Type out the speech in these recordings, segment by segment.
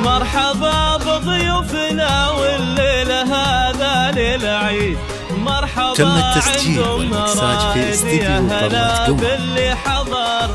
مرحبا بضيوفنا والليلة هذا للعيد. مرحبا تم التسجيل والمكساج في استديو طلة قمر. باللي حضر،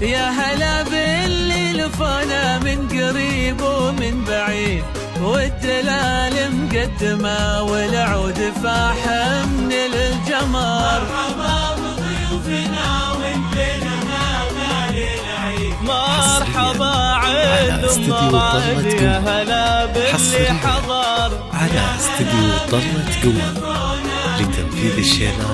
يا هلا باللي لفانا من قريب ومن بعيد، والدلال مقدمة والعود فاحة من الجمر. مرحبا بضيوفنا والليلة هذا للعيد. مرحبا عيد مراد، يا هلا باللي حضر على استديو طلة قمر لتنفيذ الشيلات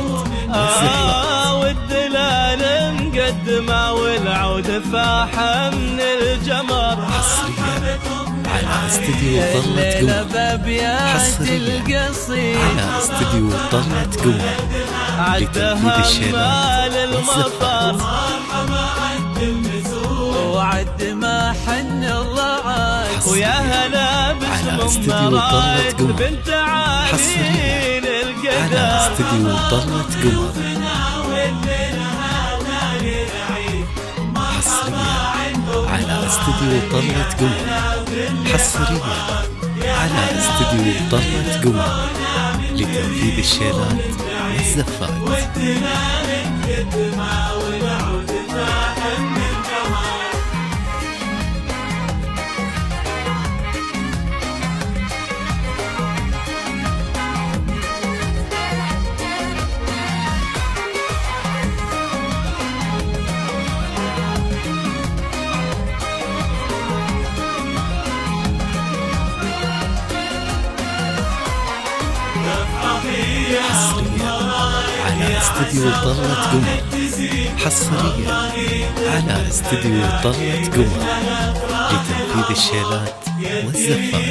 والزفات. والدلال مقدمة والعود فاحة من الجمر. حصريا على استديو طلة قمر. حصريا على استديو طلة قمر لتنفيذ الشيلات والزفات. وعد ما حن الرعد، ويا هلا باسم مراد بنت عالين القدر. على استديو طلة قمر. حصريا على استديو طلة قمر. حصريا على استديو طلة قمر لتنفيذ الشيلات والزفات. على استديو طلة قمر. حصريا على استديو طلة قمر لتنفيذ الشيلات والزفات.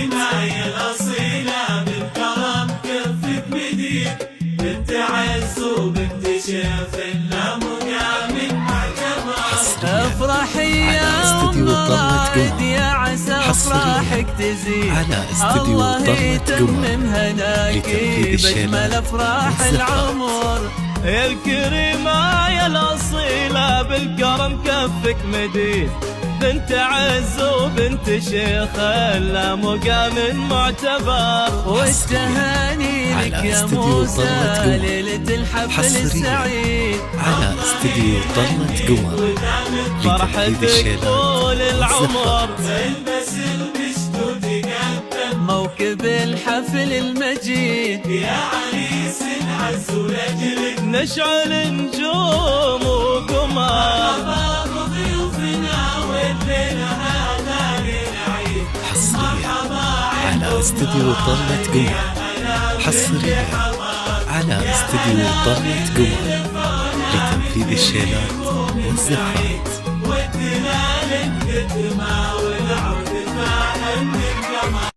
افرحي يا مراد، يا عسى افراحك تزيد. على استديو طلة قمر لتنفيذ الشيلات افراح العمر. يا الكريمة يا الأصيلة بالكرم كفك مديد. بنت عز وبنت شيخ لا مقام معتبر. والتهاني لك يا موسى ليلة الحفل السعيد. على استديو طلة قمر فرحتك طول العمر. موكب الحفل المجيد، يا عريس العز ولجلك نشعل نجوم وقمر. ضيوفنا والليلة هذا للعيد. حصريا على استديو طلة قمر. حصريا على استديو طلة قمر لتنفيذ الشيلات والزفات.